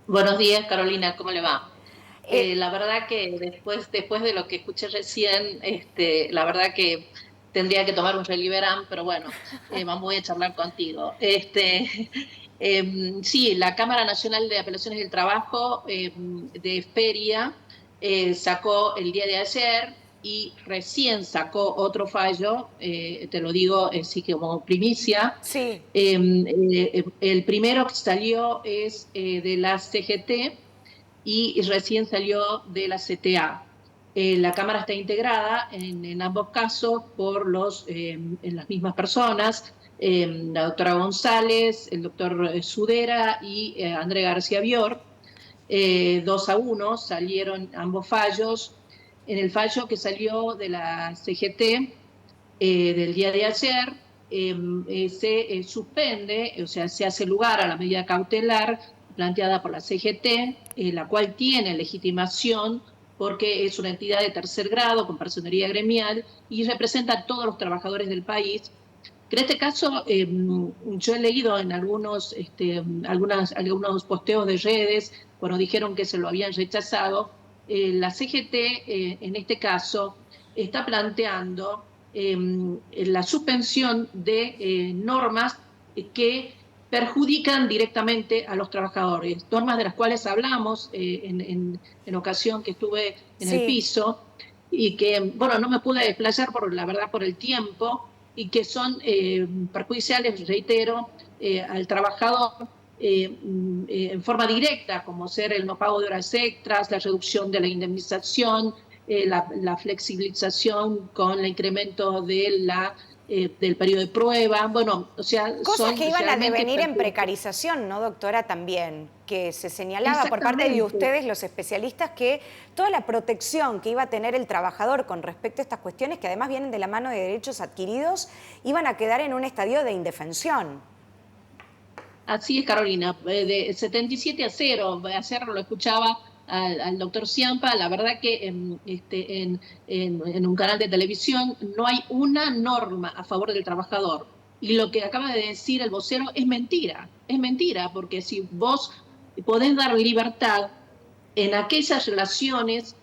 Buenos días, Carolina, ¿cómo le va? Eh, La verdad que después de lo que escuché recién, la verdad que tendría que tomar un Reliberan, pero bueno, voy a charlar contigo. Sí, la Cámara Nacional de Apelaciones del Trabajo de Feria sacó el día de ayer y recién sacó otro fallo, te lo digo, sí que como primicia. sí, El primero que salió es de la CGT y recién salió de la CTA. La Cámara está integrada en ambos casos por en las mismas personas, la doctora González, el doctor Sudera y André García Bior. 2-1 salieron ambos fallos. En el fallo que salió de la CGT del día de ayer, se suspende, o sea, se hace lugar a la medida cautelar planteada por la CGT, la cual tiene legitimación porque es una entidad de tercer grado con personería gremial y representa a todos los trabajadores del país. En este caso, yo he leído en algunos posteos de redes, cuando dijeron que se lo habían rechazado, la CGT en este caso está planteando la suspensión de normas que perjudican directamente a los trabajadores, normas de las cuales hablamos en ocasión que estuve en el sí. piso y que, bueno, no me pude desplayar por la verdad por el tiempo y que son perjudiciales, reitero, al trabajador en forma directa, como ser el no pago de horas extras, la reducción de la indemnización, la flexibilización con el incremento del periodo de prueba. Bueno, o sea, Cosas son que iban a realmente devenir en perjudiciales. precarización, ¿no, doctora? También, que se señalaba por parte de Exactamente. ustedes, los especialistas, que toda la protección que iba a tener el trabajador con respecto a estas cuestiones, que además vienen de la mano de derechos adquiridos, iban a quedar en un estadio de indefensión. Así es, Carolina, de 77-0, ayer lo escuchaba al doctor Ciampa, la verdad que en un canal de televisión no hay una norma a favor del trabajador. Y lo que acaba de decir el vocero es mentira, porque si vos podés dar libertad en aquellas relaciones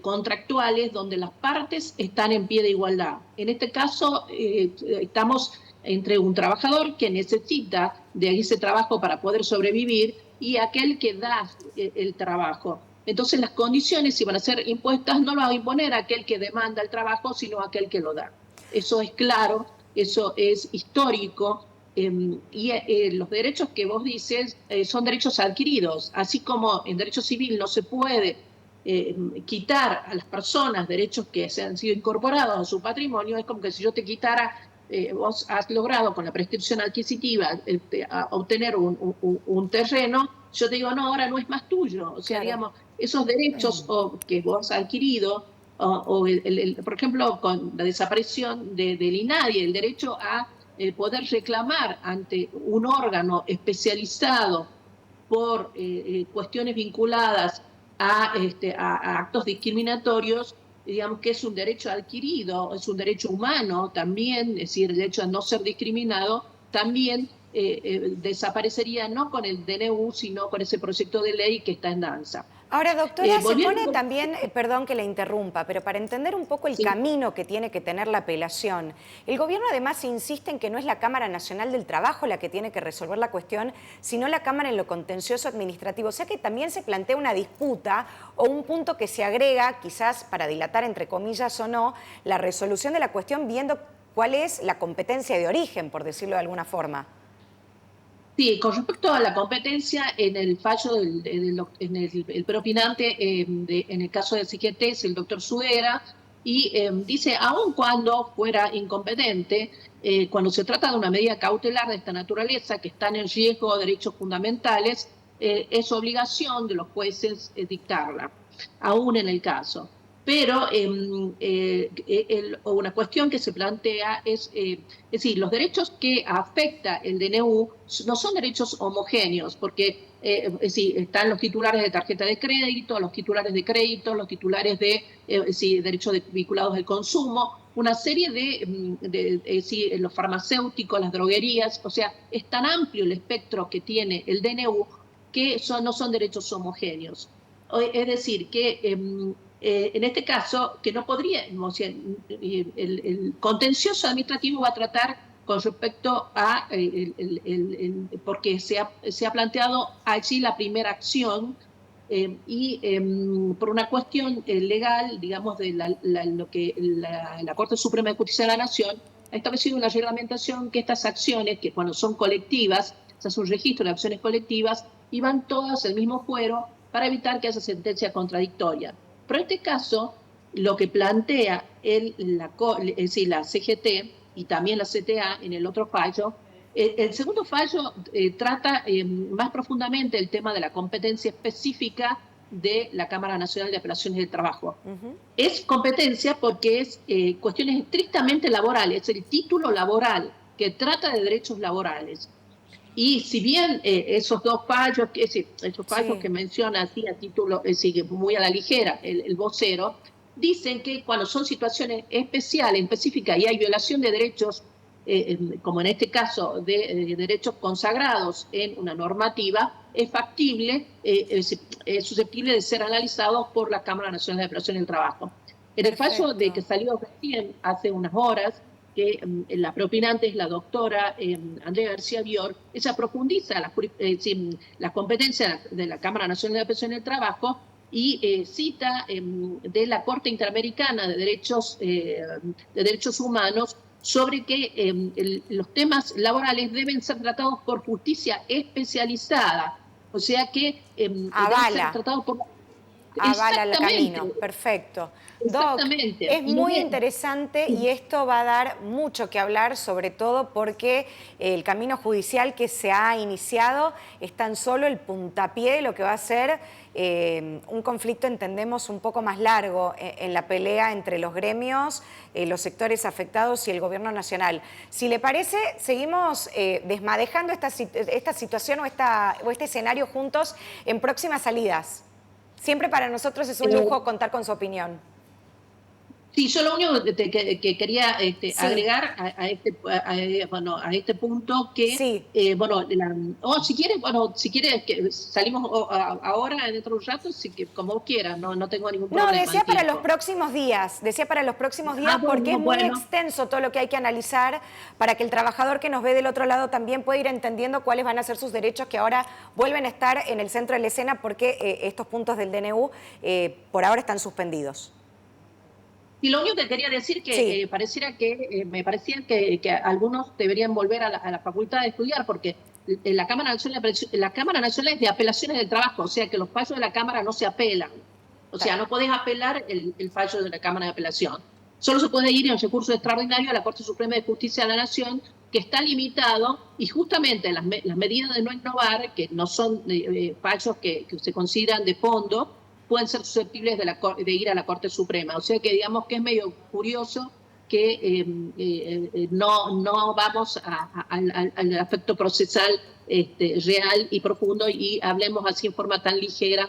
contractuales donde las partes están en pie de igualdad. En este caso, estamos entre un trabajador que necesita de ese trabajo para poder sobrevivir y aquel que da el trabajo. Entonces las condiciones, si van a ser impuestas, no lo va a imponer aquel que demanda el trabajo, sino aquel que lo da. Eso es claro, eso es histórico. Los derechos que vos dices son derechos adquiridos, así como en derecho civil no se puede eh, quitar a las personas derechos que se han sido incorporados a su patrimonio. Es como que si yo te quitara, vos has logrado con la prescripción adquisitiva obtener un terreno, yo te digo, no, ahora no es más tuyo. O sea, Claro. digamos, esos derechos que vos has adquirido, por ejemplo, con la desaparición del INADI, el derecho a poder reclamar ante un órgano especializado por cuestiones vinculadas a actos discriminatorios, digamos que es un derecho adquirido, es un derecho humano también, es decir, el derecho a no ser discriminado, también desaparecería no con el DNU, sino con ese proyecto de ley que está en danza. Ahora, doctora, se Volviendo pone con... también, perdón que la interrumpa, pero para entender un poco el Sí. camino que tiene que tener la apelación, el gobierno además insiste en que no es la Cámara Nacional del Trabajo la que tiene que resolver la cuestión, sino la Cámara en lo contencioso administrativo. O sea que también se plantea una disputa o un punto que se agrega, quizás para dilatar entre comillas o no, la resolución de la cuestión viendo cuál es la competencia de origen, por decirlo de alguna forma. Sí, con respecto a la competencia, en el fallo el propinante, en el caso del CGT es el doctor Suera, y dice, aun cuando fuera incompetente, cuando se trata de una medida cautelar de esta naturaleza, que están en riesgo derechos fundamentales, es obligación de los jueces dictarla, aún en el caso. Pero una cuestión que se plantea es decir, los derechos que afecta el DNU no son derechos homogéneos, porque es decir, están los titulares de tarjeta de crédito, los titulares de crédito, los titulares de decir, derechos vinculados al consumo, una serie de los farmacéuticos, las droguerías, o sea, es tan amplio el espectro que tiene el DNU que no son derechos homogéneos. Es decir, que en este caso, que no podría, o sea, el contencioso administrativo va a tratar con respecto a, porque se ha planteado allí la primera acción, por una cuestión legal, digamos, de lo que la Corte Suprema de Justicia de la Nación ha establecido una reglamentación que estas acciones, que cuando son colectivas, se hace un registro de acciones colectivas y van todas al mismo fuero para evitar que haya sentencia contradictoria. Pero en este caso, lo que plantea es decir, la CGT y también la CTA en el otro fallo, el segundo fallo trata más profundamente el tema de la competencia específica de la Cámara Nacional de Apelaciones del Trabajo. Es competencia porque es cuestiones estrictamente laborales, es el título laboral que trata de derechos laborales. Y si bien esos dos fallos, esos fallos que menciona así a título, muy a la ligera el vocero, dicen que cuando son situaciones especiales, específicas, y hay violación de derechos, como en este caso de derechos consagrados en una normativa, es factible, es susceptible de ser analizado por la Cámara Nacional de Apelaciones del Trabajo. En el fallo de que salió recién, hace unas horas, que la propinante es la doctora Andrea García Bior, ella profundiza la competencia de la Cámara Nacional de Apelaciones del Trabajo y cita de la Corte Interamericana de Derechos Humanos sobre que los temas laborales deben ser tratados por justicia especializada, o sea que deben ser tratados por... Avala el camino, perfecto. Doc, es muy interesante y esto va a dar mucho que hablar, sobre todo porque el camino judicial que se ha iniciado es tan solo el puntapié de lo que va a ser un conflicto, entendemos, un poco más largo en la pelea entre los gremios, los sectores afectados y el gobierno nacional. Si le parece, seguimos desmadejando esta situación o este escenario juntos en próximas salidas. Siempre para nosotros es un lujo contar con su opinión. Sí, yo lo único que quería agregar a este punto que, sí. Si quieres que salimos ahora dentro de un rato, como quieras, no tengo ningún problema. No, decía para los próximos días, porque es muy extenso todo lo que hay que analizar para que el trabajador que nos ve del otro lado también pueda ir entendiendo cuáles van a ser sus derechos que ahora vuelven a estar en el centro de la escena porque estos puntos del DNU por ahora están suspendidos. Y lo único que quería decir que me parecía que algunos deberían volver a la facultad de estudiar, porque la Cámara Nacional es de Apelaciones del Trabajo, o sea que los fallos de la Cámara no se apelan. O sea, no podés apelar el fallo de la Cámara de Apelación. Solo se puede ir en recurso extraordinario a la Corte Suprema de Justicia de la Nación, que está limitado, y justamente las medidas de no innovar, que no son fallos que se consideran de fondo, pueden ser susceptibles de ir a la Corte Suprema. O sea que digamos que es medio curioso que no vamos al aspecto procesal real y profundo y hablemos así en forma tan ligera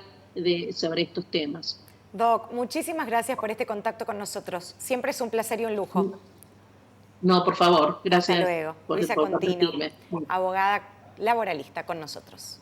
sobre estos temas. Doc, muchísimas gracias por este contacto con nosotros. Siempre es un placer y un lujo. No, por favor. Gracias. Hasta luego. Luisa Contino, abogada laboralista con nosotros.